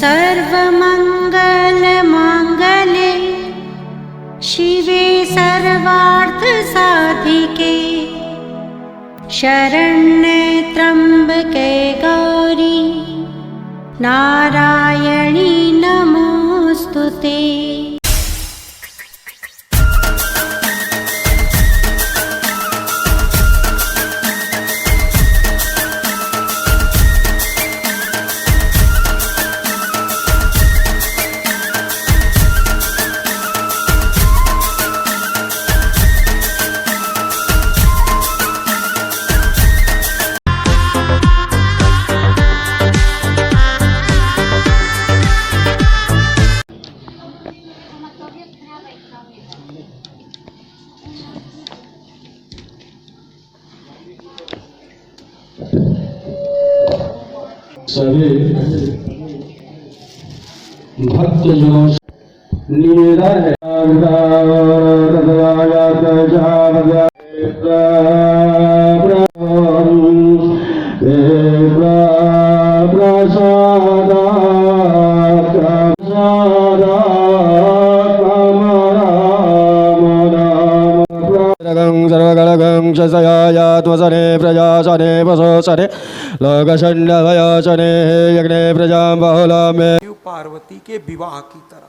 सर्वमङ्गलमाङ्गल्ये शिवे सर्वार्थसाधिके शरण्ये त्र्यम्बके गौरी नारायणी नमोऽस्तुते। सभी भक्तजनों निवेदन है सर्वगणगंशयात्मसने प्रजासने वसोसने लोकषण्डभयसने यज्ञे प्रजा बहुला में पार्वती के विवाह की तरह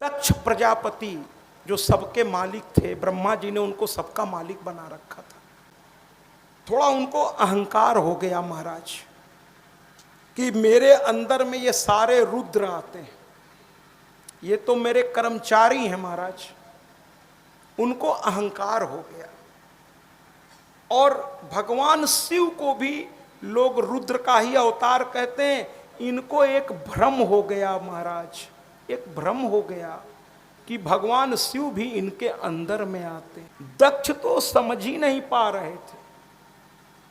दक्ष प्रजापति जो सबके मालिक थे, ब्रह्मा जी ने उनको सबका मालिक बना रखा था। थोड़ा उनको अहंकार हो गया महाराज कि मेरे अंदर में ये सारे रुद्र आते हैं, ये तो मेरे कर्मचारी हैं महाराज। उनको अहंकार हो गया और भगवान शिव को भी लोग रुद्र का ही अवतार कहते हैं। इनको एक भ्रम हो गया महाराज, एक भ्रम हो गया कि भगवान शिव भी इनके अंदर में आते। दक्ष तो समझ ही नहीं पा रहे थे।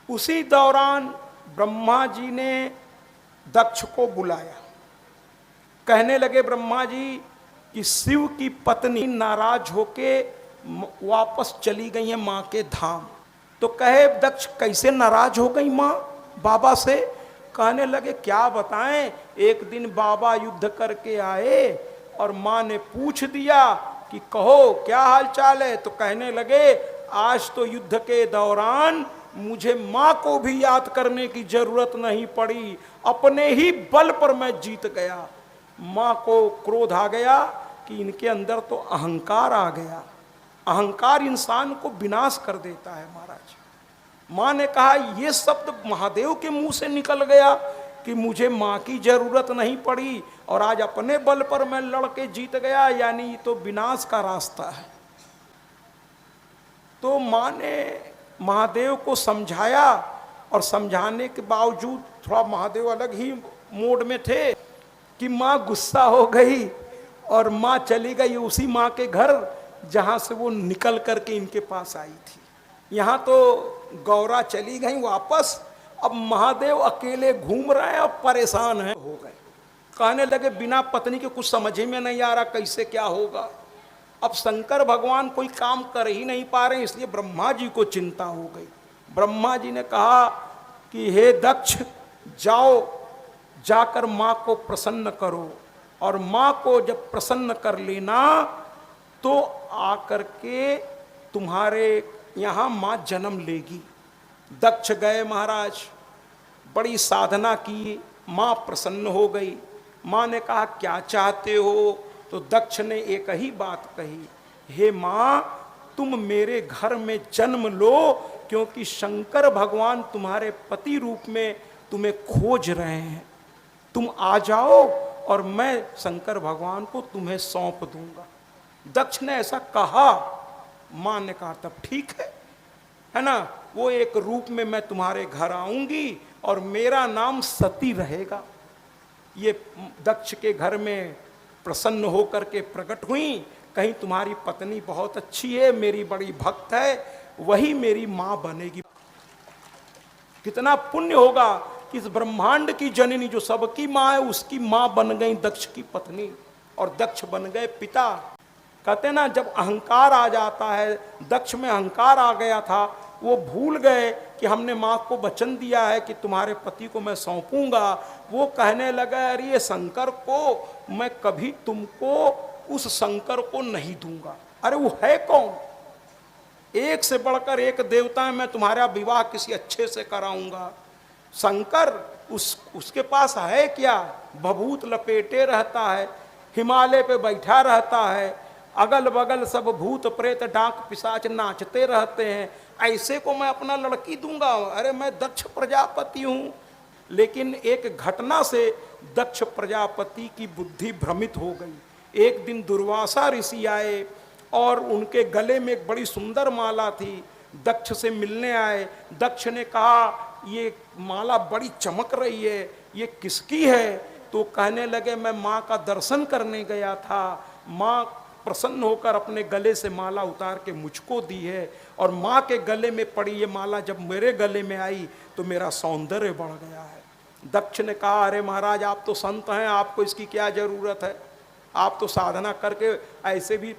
उसी दौरान ब्रह्मा जी ने दक्ष को बुलाया। कहने लगे ब्रह्मा जी कि शिव की पत्नी नाराज होके वापस चली गई है माँ के धाम। तो कहे दक्ष कैसे नाराज हो गई माँ बाबा से? कहने लगे क्या बताएं, एक दिन बाबा युद्ध करके आए और माँ ने पूछ दिया कि कहो क्या हाल चाल है। तो कहने लगे आज तो युद्ध के दौरान मुझे माँ को भी याद करने की जरूरत नहीं पड़ी, अपने ही बल पर मैं जीत गया। माँ को क्रोध आ गया कि इनके अंदर तो अहंकार आ गया। अहंकार इंसान को विनाश कर देता है महाराज। माँ ने कहा ये शब्द महादेव के मुंह से निकल गया कि मुझे माँ की जरूरत नहीं पड़ी और आज अपने बल पर मैं लड़के जीत गया, यानी तो विनाश का रास्ता है। तो माँ ने महादेव को समझाया और समझाने के बावजूद थोड़ा महादेव अलग ही मोड में थे कि माँ गुस्सा हो गई और माँ चली गई उसी माँ के घर जहाँ से वो निकल करके इनके पास आई थी। यहाँ तो गौरा चली गई वापस। अब महादेव अकेले घूम रहे हैं और परेशान हैं हो गए। कहने लगे बिना पत्नी के कुछ समझ में नहीं आ रहा कैसे क्या होगा। अब शंकर भगवान कोई काम कर ही नहीं पा रहे, इसलिए ब्रह्मा जी को चिंता हो गई। ब्रह्मा जी ने कहा कि हे दक्ष जाओ, जाकर माँ को प्रसन्न करो और माँ को जब प्रसन्न कर लेना तो आकर के तुम्हारे यहाँ माँ जन्म लेगी। दक्ष गए महाराज, बड़ी साधना की, माँ प्रसन्न हो गई। माँ ने कहा क्या चाहते हो? तो दक्ष ने एक ही बात कही, हे माँ तुम मेरे घर में जन्म लो, क्योंकि शंकर भगवान तुम्हारे पति रूप में तुम्हें खोज रहे हैं। तुम आ जाओ और मैं शंकर भगवान को तुम्हें सौंप दूंगा। दक्ष ने ऐसा कहा। माँ ने कहा तब ठीक है ना, वो एक रूप में मैं तुम्हारे घर आऊंगी और मेरा नाम सती रहेगा। ये दक्ष के घर में प्रसन्न होकर के प्रकट हुई, कहीं तुम्हारी पत्नी बहुत अच्छी है, मेरी बड़ी भक्त है, वही मेरी माँ बनेगी। कितना पुण्य होगा कि इस ब्रह्मांड की जननी जो सबकी माँ है उसकी माँ बन गई दक्ष की पत्नी और दक्ष बन गए पिता। कहते ना जब अहंकार आ जाता है, दक्ष में अहंकार आ गया था, वो भूल गए कि हमने माँ को वचन दिया है कि तुम्हारे पति को मैं सौंपूंगा, वो कहने लगा अरे ये शंकर को मैं कभी तुमको उस शंकर को नहीं दूंगा। अरे वो है कौन? एक से बढ़कर एक देवता है, मैं तुम्हारा विवाह किसी अच्छे से कराऊंगा। शंकर उसके पास है क्या? भभूत लपेटे रहता है, हिमालय पे बैठा रहता है, अगल बगल सब भूत प्रेत डाक पिशाच नाचते रहते हैं, ऐसे को मैं अपना लड़की दूंगा? अरे मैं दक्ष प्रजापति हूँ। लेकिन एक घटना से दक्ष प्रजापति की बुद्धि भ्रमित हो गई। एक दिन दुर्वासा ऋषि आए और उनके गले में एक बड़ी सुंदर माला थी। दक्ष से मिलने आए। दक्ष ने कहा ये माला बड़ी चमक रही है, ये किसकी है? तो कहने लगे मैं माँ का दर्शन करने गया था, माँ प्रसन्न होकर अपने गले से माला उतार के मुझको दी है, और माँ के गले में पड़ी ये माला जब मेरे गले में आई तो मेरा सौंदर्य बढ़ गया है। दक्ष ने कहा अरे महाराज आप तो संत हैं, आपको इसकी क्या जरूरत है? आप तो साधना करके ऐसे भी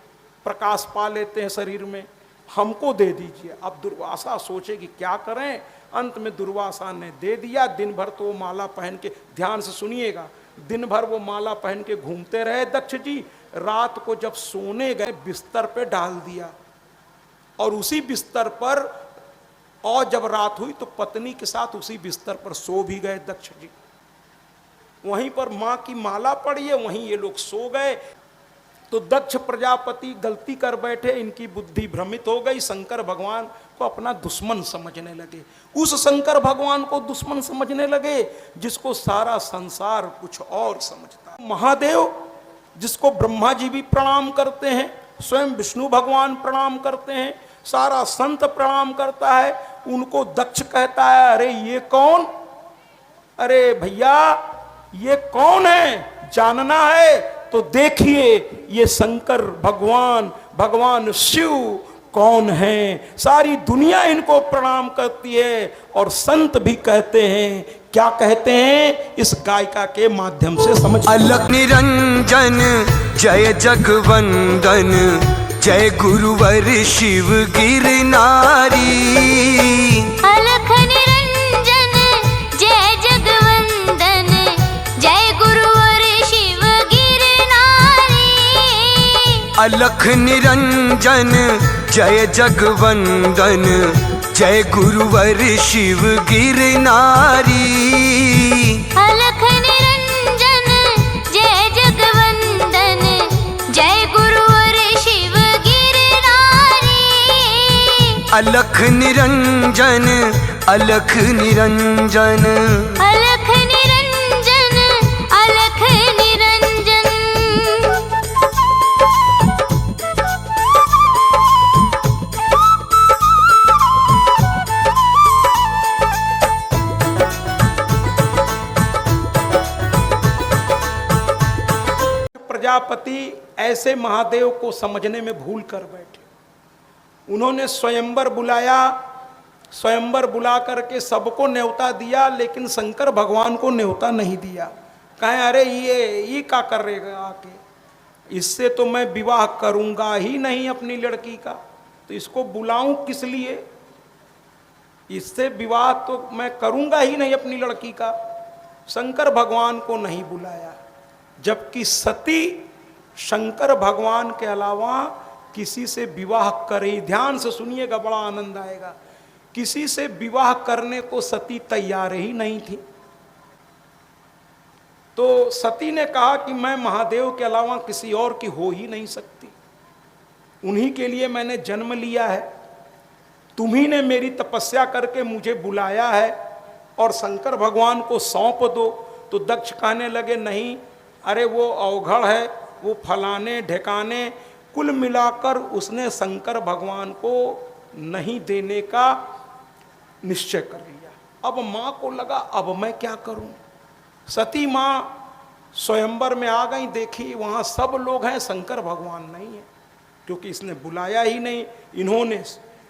प्रकाश पा लेते हैं शरीर में, हमको दे दीजिए। अब दुर्वासा सोचे कि क्या करें। अंत में दुर्वासा ने दे दिया। दिन भर तो वो माला पहन के, ध्यान से सुनिएगा, दिन भर वो माला पहन के घूमते रहे दक्ष जी। रात को जब सोने गए बिस्तर पे डाल दिया, और उसी बिस्तर पर, और जब रात हुई तो पत्नी के साथ उसी बिस्तर पर सो भी गए दक्ष जी। वहीं पर माँ की माला पड़ी है, वहीं ये लोग सो गए। तो दक्ष प्रजापति गलती कर बैठे, इनकी बुद्धि भ्रमित हो गई, शंकर भगवान को अपना दुश्मन समझने लगे। उस शंकर भगवान को दुश्मन समझने लगे जिसको सारा संसार कुछ और समझता। महादेव जिसको ब्रह्मा जी भी प्रणाम करते हैं, स्वयं विष्णु भगवान प्रणाम करते हैं, सारा संत प्रणाम करता है, उनको दक्ष कहता है अरे ये कौन? अरे भैया ये कौन है? जानना है तो देखिए ये शंकर भगवान, भगवान शिव कौन है। सारी दुनिया इनको प्रणाम करती है, और संत भी कहते हैं। क्या कहते हैं? इस गायिका के माध्यम से समझ। अलख निरंजन जय जगवंदन, जय गुरुवर शिव गिरनारी। अलख निरंजन जय जगवंदन, जय गुरुवर शिव गिरनारी। अलख निरंजन जय जगवंदन, जय गुरुवर शिव गिरनारी। अलख निरंजन जय जगवंदन, जय गुरुवर शिव गिरनारी। अलख निरंजन, अलख निरंजन, अलख निरंजन, अलख निरंजन। प्रजापति ऐसे महादेव को समझने में भूल कर बैठे। उन्होंने स्वयंवर बुलाया, स्वयंवर बुला करके सबको न्योता दिया, लेकिन शंकर भगवान को न्योता नहीं दिया। कहें अरे ये क्या करेगा आके, इससे तो मैं विवाह करूंगा ही नहीं अपनी लड़की का, तो इसको बुलाऊं किस लिए? इससे विवाह तो मैं करूंगा ही नहीं अपनी लड़की का। शंकर भगवान को नहीं बुलाया, जबकि सती शंकर भगवान के अलावा किसी से विवाह करे। ध्यान से सुनिएगा, बड़ा आनंद आएगा। किसी से विवाह करने को सती तैयार ही नहीं थी। तो सती ने कहा कि मैं महादेव के अलावा किसी और की हो ही नहीं सकती, उन्हीं के लिए मैंने जन्म लिया है, तुम्ही ने मेरी तपस्या करके मुझे बुलाया है, और शंकर भगवान को सौंप दो। तो दक्ष कहने लगे नहीं, अरे वो अवघड़ है, वो फलाने ढेकाने, कुल मिलाकर उसने शंकर भगवान को नहीं देने का निश्चय कर लिया। अब माँ को लगा अब मैं क्या करूं। सती माँ स्वयंवर में आ गई, देखी वहाँ सब लोग हैं, शंकर भगवान नहीं है, क्योंकि इसने बुलाया ही नहीं।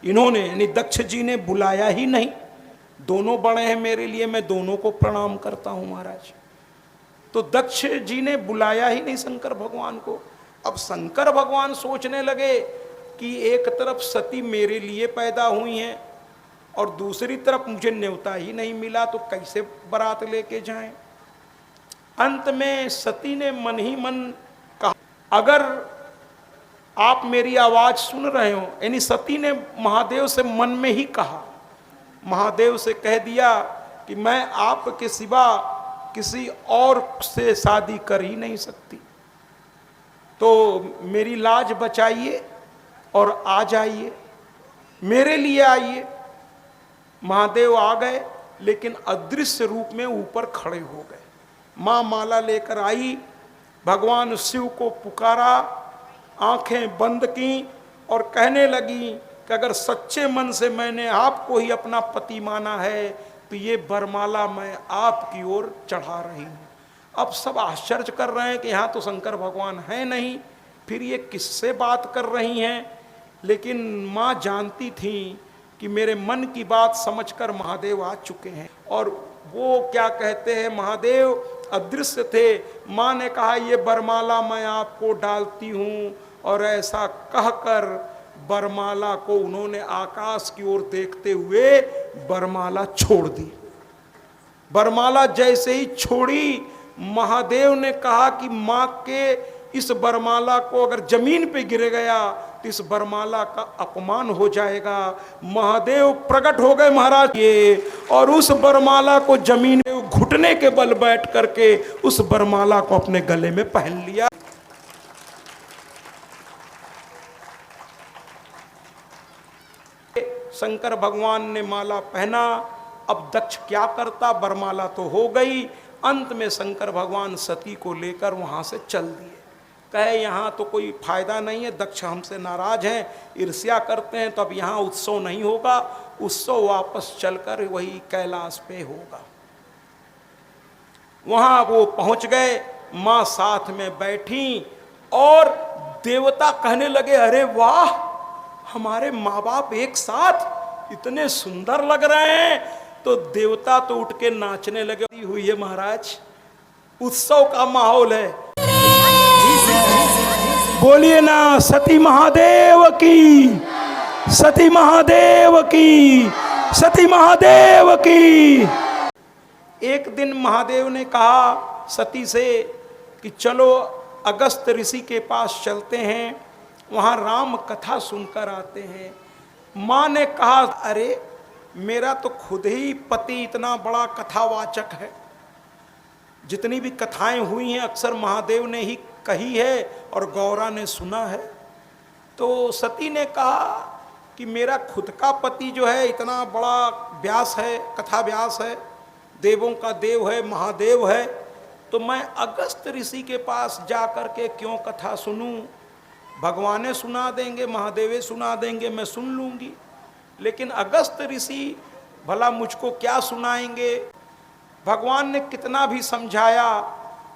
इन्होंने यानी दक्ष जी ने बुलाया ही नहीं। दोनों बड़े हैं मेरे लिए, मैं दोनों को प्रणाम करता हूँ महाराज। तो दक्ष जी ने बुलाया ही नहीं शंकर भगवान को। अब शंकर भगवान सोचने लगे कि एक तरफ सती मेरे लिए पैदा हुई हैं, और दूसरी तरफ मुझे न्योता ही नहीं मिला, तो कैसे बारात लेके जाएं। अंत में सती ने मन ही मन कहा, अगर आप मेरी आवाज सुन रहे हो, यानी सती ने महादेव से मन में ही कहा, महादेव से कह दिया कि मैं आपके सिवा किसी और से शादी कर ही नहीं सकती, तो मेरी लाज बचाइए और आ जाइए, मेरे लिए आइए। महादेव आ गए, लेकिन अदृश्य रूप में ऊपर खड़े हो गए। माँ माला लेकर आई, भगवान शिव को पुकारा, आंखें बंद की और कहने लगी कि अगर सच्चे मन से मैंने आपको ही अपना पति माना है तो ये वरमाला मैं आपकी ओर चढ़ा रही हूँ। अब सब आश्चर्य कर रहे हैं कि यहाँ तो शंकर भगवान है नहीं, फिर ये किससे बात कर रही हैं। लेकिन माँ जानती थी कि मेरे मन की बात समझकर महादेव आ चुके हैं। और वो क्या कहते हैं, महादेव अदृश्य थे। माँ ने कहा ये वरमाला मैं आपको डालती हूँ, और ऐसा कहकर वरमाला को उन्होंने आकाश की ओर देखते हुए वरमाला छोड़ दी। वरमाला जैसे ही छोड़ी, महादेव ने कहा कि माँ के इस वरमाला को अगर जमीन पे गिर गया तो इस वरमाला का अपमान हो जाएगा। महादेव प्रकट हो गए महाराज ये, और उस वरमाला को जमीन में घुटने के बल बैठ करके उस वरमाला को अपने गले में पहन लिया। शंकर भगवान ने माला पहना। अब दक्ष क्या करता, वरमाला तो हो गई। अंत में शंकर भगवान सती को लेकर वहां से चल दिए। कहे यहाँ तो कोई फायदा नहीं है, दक्ष हमसे नाराज हैं, ईर्ष्या करते हैं, तो अब यहाँ उत्सव नहीं होगा, उत्सव वापस चलकर वही कैलाश पे होगा। वहां वो पहुंच गए, मां साथ में बैठी और देवता कहने लगे, अरे वाह, हमारे माँ बाप एक साथ इतने सुंदर लग रहे हैं। तो देवता तो उठ के नाचने लगे। हुई है महाराज, उत्सव का माहौल है। बोलिए ना सती महादेव की, सती महादेव की, सती महादेव की। एक दिन महादेव ने कहा सती से कि चलो अगस्त ऋषि के पास चलते हैं, वहाँ राम कथा सुनकर आते हैं। माँ ने कहा, अरे मेरा तो खुद ही पति इतना बड़ा कथावाचक है, जितनी भी कथाएं हुई हैं अक्सर महादेव ने ही कही है और गौरा ने सुना है। तो सती ने कहा कि मेरा खुद का पति जो है इतना बड़ा व्यास है, कथा व्यास है, देवों का देव है, महादेव है, तो मैं अगस्त ऋषि के पास जा कर के क्यों कथा सुनूं? भगवाने सुना देंगे, महादेवे सुना देंगे, मैं सुन लूँगी, लेकिन अगस्त ऋषि भला मुझको क्या सुनाएंगे? भगवान ने कितना भी समझाया,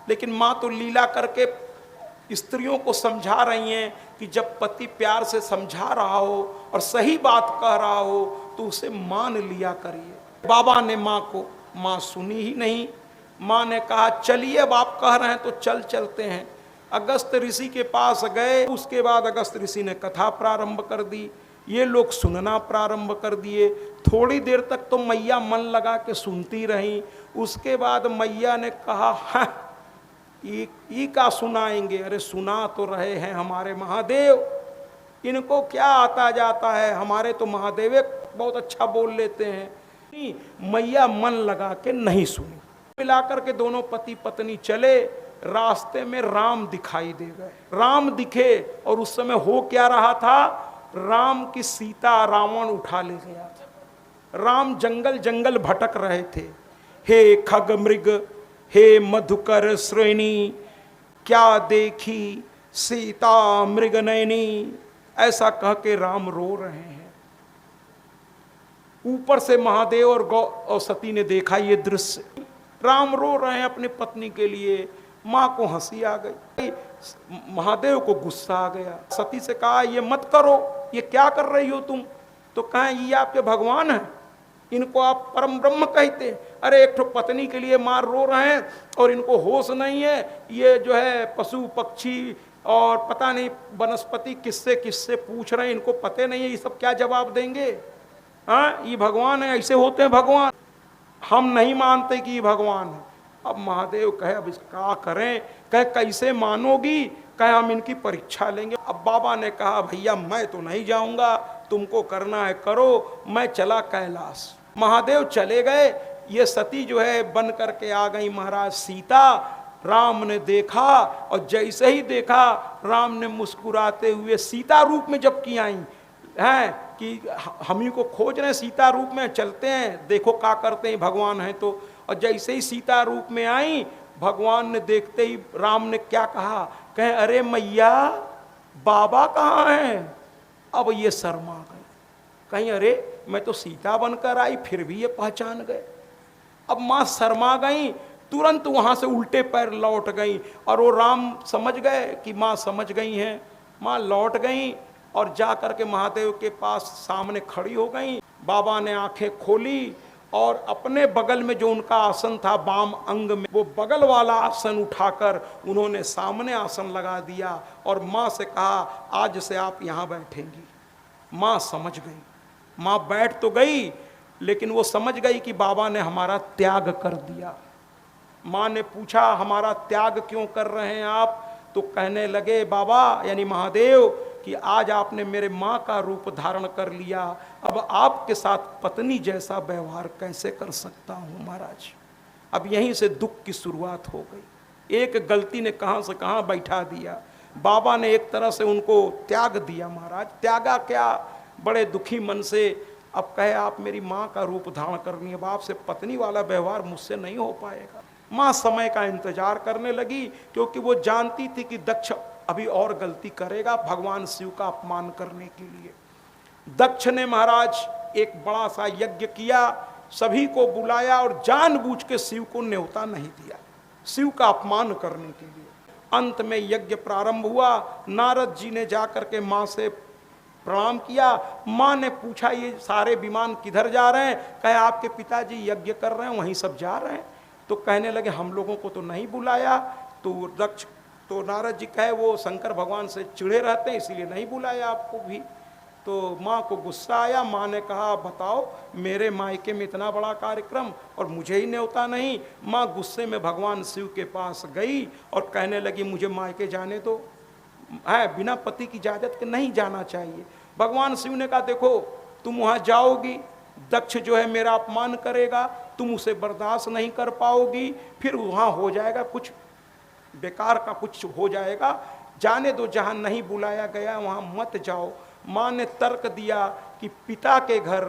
लेकिन माँ तो लीला करके स्त्रियों को समझा रही हैं कि जब पति प्यार से समझा रहा हो और सही बात कह रहा हो तो उसे मान लिया करिए। बाबा ने माँ सुनी ही नहीं। माँ ने कहा चलिए, अब आप कह रहे हैं तो चलते हैं। अगस्त ऋषि के पास गए। उसके बाद अगस्त ऋषि ने कथा प्रारंभ कर दी, ये लोग सुनना प्रारंभ कर दिए। थोड़ी देर तक तो मैया मन लगा के सुनती रहीं। उसके बाद मैया ने कहा, हाँ ई का सुनाएंगे? अरे सुना तो रहे हैं हमारे महादेव, इनको क्या आता जाता है, हमारे तो महादेव बहुत अच्छा बोल लेते हैं। मैया मन लगा के नहीं सुनी। मिलाकर के दोनों पति पत्नी चले। रास्ते में राम दिखाई दे गए। राम दिखे और उस समय हो क्या रहा था, राम की सीता रावण उठा ले गया था। राम जंगल जंगल भटक रहे थे। हे खग मृग, हे मधुकर श्रेणी, क्या देखी सीता मृग नयनी, ऐसा कह के राम रो रहे हैं। ऊपर से महादेव और सती ने देखा ये दृश्य। राम रो रहे हैं अपनी पत्नी के लिए। माँ को हंसी आ गई, महादेव को गुस्सा आ गया। सती से कहा ये मत करो, ये क्या कर रही हो तुम? तो कहें ये आपके भगवान हैं, इनको आप परम ब्रह्म कहते। अरे एक तो पत्नी के लिए मार रो रहे हैं और इनको होश नहीं है। ये जो है पशु पक्षी और पता नहीं वनस्पति किससे किससे पूछ रहे हैं, इनको पते नहीं है, ये सब क्या जवाब देंगे? हाँ ये भगवान है, ऐसे होते हैं भगवान, हम नहीं मानते कि ये भगवान है। अब महादेव कहे अब इसका करें, कहे कैसे मानोगी, कहे हम इनकी परीक्षा लेंगे। अब बाबा ने कहा भैया मैं तो नहीं जाऊंगा, तुमको करना है करो, मैं चला कैलाश। महादेव चले गए, ये सती जो है बन करके आ गई महाराज सीता। राम ने देखा और जैसे ही देखा राम ने मुस्कुराते हुए सीता रूप में जबकि आई हैं कि हम ही को खोज रहे हैं सीता रूप में, चलते हैं देखो क्या करते हैं भगवान है तो। और जैसे ही सीता रूप में आई भगवान ने देखते ही राम ने क्या कहा, कहे अरे मैया बाबा कहाँ हैं। अब ये शर्मा गए, कहीं अरे मैं तो सीता बनकर आई फिर भी ये पहचान गए। अब माँ शर्मा गई, तुरंत वहां से उल्टे पैर लौट गई और वो राम समझ गए कि माँ समझ गई हैं। माँ लौट गई और जा करके महादेव के पास सामने खड़ी हो गई। बाबा ने आंखें खोली और अपने बगल में जो उनका आसन था बाम अंग में, वो बगल वाला आसन उठाकर उन्होंने सामने आसन लगा दिया और माँ से कहा आज से आप यहाँ बैठेंगी। माँ समझ गई, माँ बैठ तो गई लेकिन वो समझ गई कि बाबा ने हमारा त्याग कर दिया। माँ ने पूछा हमारा त्याग क्यों कर रहे हैं आप, तो कहने लगे बाबा यानी महादेव कि आज आपने मेरे माँ का रूप धारण कर लिया, अब आपके साथ पत्नी जैसा व्यवहार कैसे कर सकता हूँ महाराज। अब यहीं से दुख की शुरुआत हो गई। एक गलती ने कहाँ से कहाँ बैठा दिया। बाबा ने एक तरह से उनको त्याग दिया महाराज। त्यागा क्या, बड़े दुखी मन से अब कहे आप मेरी माँ का रूप धारण करनी है, बाप से पत्नी वाला व्यवहार मुझसे नहीं हो पाएगा। माँ समय का इंतजार करने लगी क्योंकि वो जानती थी कि दक्ष अभी और गलती करेगा भगवान शिव का अपमान करने के लिए। दक्ष ने महाराज एक बड़ा सा यज्ञ किया, सभी को बुलाया और जानबूझ के शिव को न्योता नहीं दिया, शिव का अपमान करने के लिए। अंत में यज्ञ प्रारंभ हुआ। नारद जी ने जाकर के माँ से प्रणाम किया। माँ ने पूछा ये सारे विमान किधर जा रहे हैं, कहे आपके पिताजी यज्ञ कर रहे हैं वहीं सब जा रहे हैं। तो कहने लगे हम लोगों को तो नहीं बुलाया। तो नारद जी कहे वो शंकर भगवान से चिढ़े रहते हैं इसलिए नहीं बुलाया आपको भी। तो माँ को गुस्सा आया। माँ ने कहा बताओ मेरे मायके में इतना बड़ा कार्यक्रम और मुझे ही न्योता नहीं। माँ गुस्से में भगवान शिव के पास गई और कहने लगी मुझे मायके जाने दो, है बिना पति की इजाजत के नहीं जाना चाहिए। भगवान शिव ने कहा देखो तुम वहाँ जाओगी, दक्ष जो है मेरा अपमान करेगा, तुम उसे बर्दाश्त नहीं कर पाओगी, फिर वहाँ हो जाएगा कुछ बेकार का कुछ हो जाएगा, जाने दो, जहाँ नहीं बुलाया गया वहाँ मत जाओ। माँ ने तर्क दिया कि पिता के घर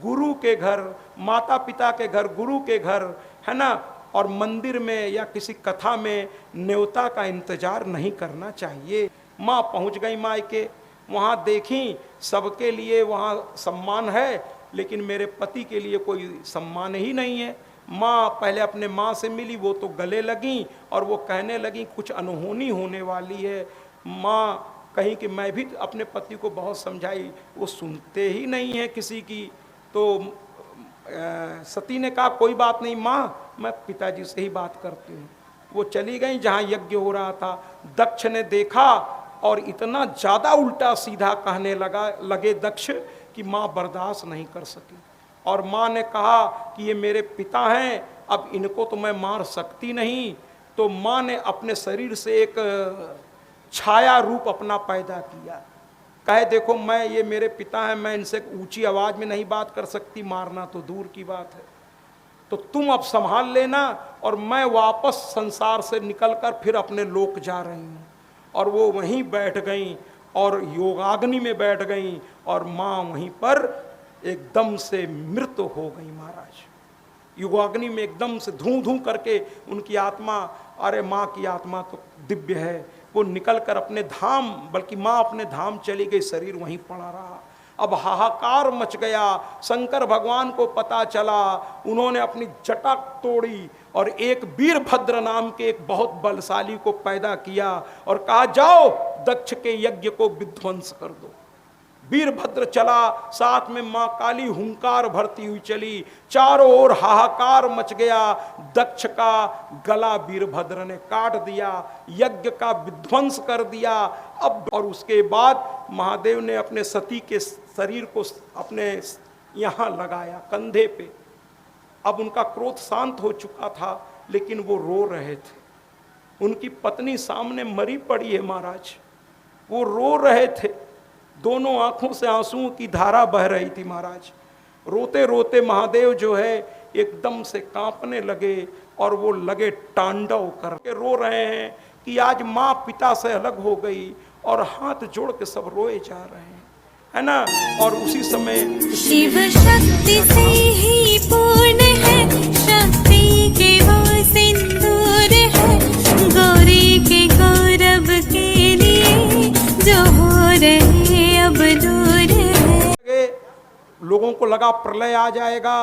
गुरु के घर, माता पिता के घर गुरु के घर है ना, और मंदिर में या किसी कथा में न्योता का इंतजार नहीं करना चाहिए। माँ पहुँच गई मायके, वहाँ देखी सबके लिए वहाँ सम्मान है लेकिन मेरे पति के लिए कोई सम्मान ही नहीं है। माँ पहले अपने माँ से मिली, वो तो गले लगी और वो कहने लगी कुछ अनहोनी होने वाली है। माँ कहीं कि मैं भी अपने पति को बहुत समझाई, वो सुनते ही नहीं है किसी की। तो सती ने कहा कोई बात नहीं माँ, मैं पिताजी से ही बात करती हूँ। वो चली गई जहाँ यज्ञ हो रहा था। दक्ष ने देखा और इतना ज़्यादा उल्टा सीधा कहने लगे दक्ष कि माँ बर्दाश्त नहीं कर सकी। और माँ ने कहा कि ये मेरे पिता हैं, अब इनको तो मैं मार सकती नहीं। तो माँ ने अपने शरीर से एक छाया रूप अपना पैदा किया। कहे देखो मैं ये मेरे पिता हैं, मैं इनसे ऊंची आवाज़ में नहीं बात कर सकती, मारना तो दूर की बात है, तो तुम अब संभाल लेना और मैं वापस संसार से निकलकर फिर अपने लोक जा रही हूँ। और वो वहीं बैठ गई और योगाग्नि में बैठ गई और माँ वहीं पर एकदम से मृत हो गई महाराज। योगाग्नि में एकदम से धूं धूं करके उनकी आत्मा, अरे माँ की आत्मा तो दिव्य है, वो निकल कर अपने धाम, बल्कि माँ अपने धाम चली गई, शरीर वहीं पड़ा रहा। अब हाहाकार मच गया। शंकर भगवान को पता चला, उन्होंने अपनी जटा तोड़ी और एक वीरभद्र नाम के एक बहुत बलशाली को पैदा किया और कहा जाओ दक्ष के यज्ञ को विध्वंस कर दो। वीरभद्र चला, साथ में माँ काली हुंकार भरती हुई चली, चारों ओर हाहाकार मच गया। दक्ष का गला वीरभद्र ने काट दिया, यज्ञ का विध्वंस कर दिया। अब और उसके बाद महादेव ने अपने सती के शरीर को अपने यहाँ लगाया कंधे पे। अब उनका क्रोध शांत हो चुका था, लेकिन वो रो रहे थे। उनकी पत्नी सामने मरी पड़ी है महाराज, वो रो रहे थे, दोनों आंखों से आंसुओं की धारा बह रही थी महाराज। रोते रोते महादेव जो है एकदम से कांपने लगे और वो लगे तांडव करके रो रहे हैं कि आज माँ पिता से अलग हो गई, और हाथ जोड़ के सब रोए जा रहे हैं, है ना। और उसी समय शिव शक्ति से ही पूर्ण है, शक्ति के वो सिंदूर है, गौरी के गौरव के लिए जो हो रहे अब दूर है। लोगों को लगा प्रलय आ जाएगा,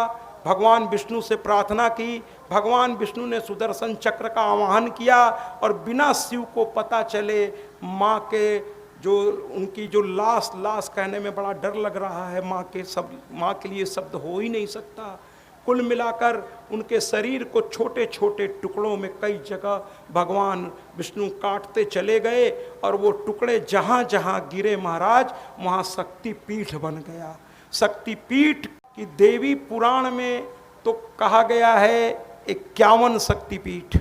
भगवान विष्णु से प्रार्थना की। भगवान विष्णु ने सुदर्शन चक्र का आवाहन किया, और बिना शिव को पता चले माँ के जो उनकी जो लाश कहने में बड़ा डर लग रहा है, माँ के लिए शब्द हो ही नहीं सकता। कुल मिलाकर उनके शरीर को छोटे छोटे टुकड़ों में कई जगह भगवान विष्णु काटते चले गए, और वो टुकड़े जहाँ जहाँ गिरे महाराज, वहाँ शक्तिपीठ बन गया। शक्तिपीठ की देवी पुराण में तो कहा गया है 51 शक्तिपीठ,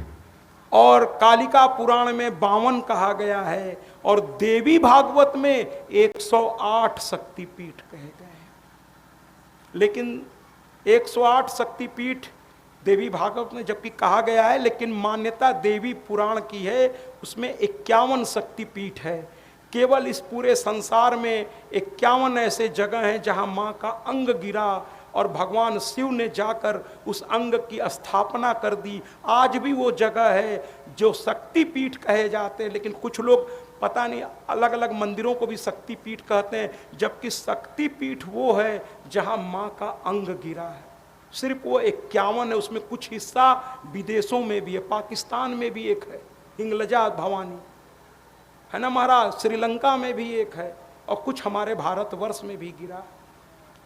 और कालिका पुराण में 52 कहा गया है, और देवी भागवत में 108 शक्तिपीठ कहे गए हैं। लेकिन 108 शक्तिपीठ देवी भागवत में जबकि कहा गया है, लेकिन मान्यता देवी पुराण की है, उसमें 51 शक्तिपीठ है। केवल इस पूरे संसार में 51 ऐसे जगह हैं जहां माँ का अंग गिरा, और भगवान शिव ने जाकर उस अंग की स्थापना कर दी। आज भी वो जगह है जो शक्तिपीठ कहे जाते हैं, लेकिन कुछ लोग पता नहीं अलग अलग मंदिरों को भी शक्तिपीठ कहते हैं, जबकि शक्तिपीठ वो है जहां माँ का अंग गिरा है। सिर्फ वो 51 है, उसमें कुछ हिस्सा विदेशों में भी है, पाकिस्तान में भी एक है हिंगलजा भवानी, है ना महाराज, श्रीलंका में भी एक है, और कुछ हमारे भारतवर्ष में भी गिरा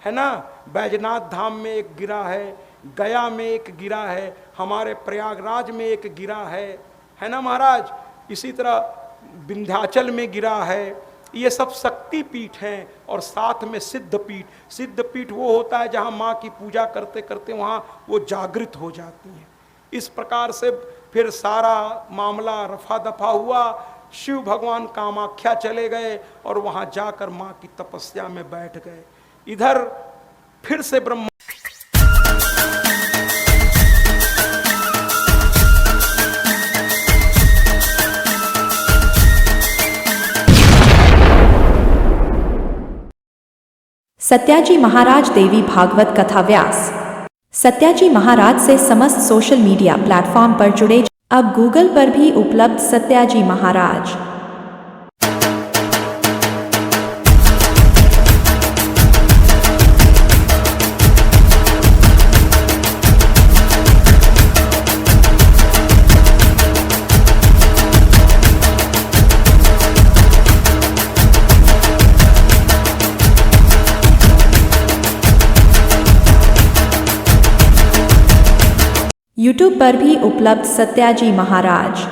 है ना। बैजनाथ धाम में एक गिरा है, गया में एक गिरा है, हमारे प्रयागराज में एक गिरा है ना महाराज। इसी तरह विंध्याचल में गिरा है। ये सब शक्तिपीठ हैं, और साथ में सिद्धपीठ। सिद्धपीठ वो होता है जहाँ माँ की पूजा करते करते वहाँ वो जागृत हो जाती हैं। इस प्रकार से फिर सारा मामला रफा दफा हुआ। शिव भगवान कामाख्या चले गए, और वहाँ जाकर माँ की तपस्या में बैठ गए। इधर फिर से ब्रह्मा सत्याजी महाराज देवी भागवत कथा व्यास। सत्याजी महाराज से समस्त सोशल मीडिया प्लेटफॉर्म पर जुड़े। अब गूगल पर भी उपलब्ध सत्याजी महाराज। यूट्यूब पर भी उपलब्ध सत्याजी महाराज।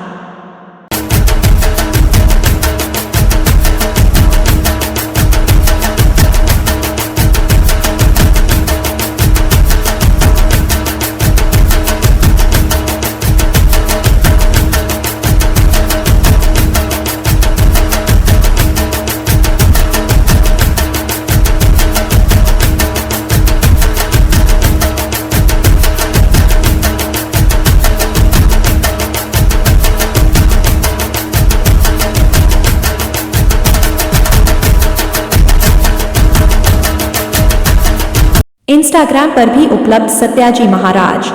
इंस्टाग्राम पर भी उपलब्ध सत्याजी महाराज।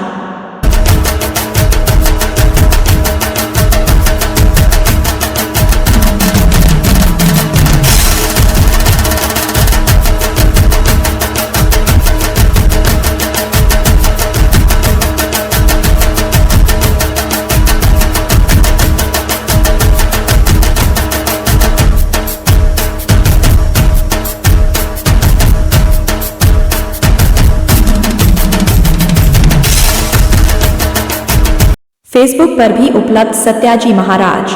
फेसबुक पर भी उपलब्ध सत्याजी महाराज।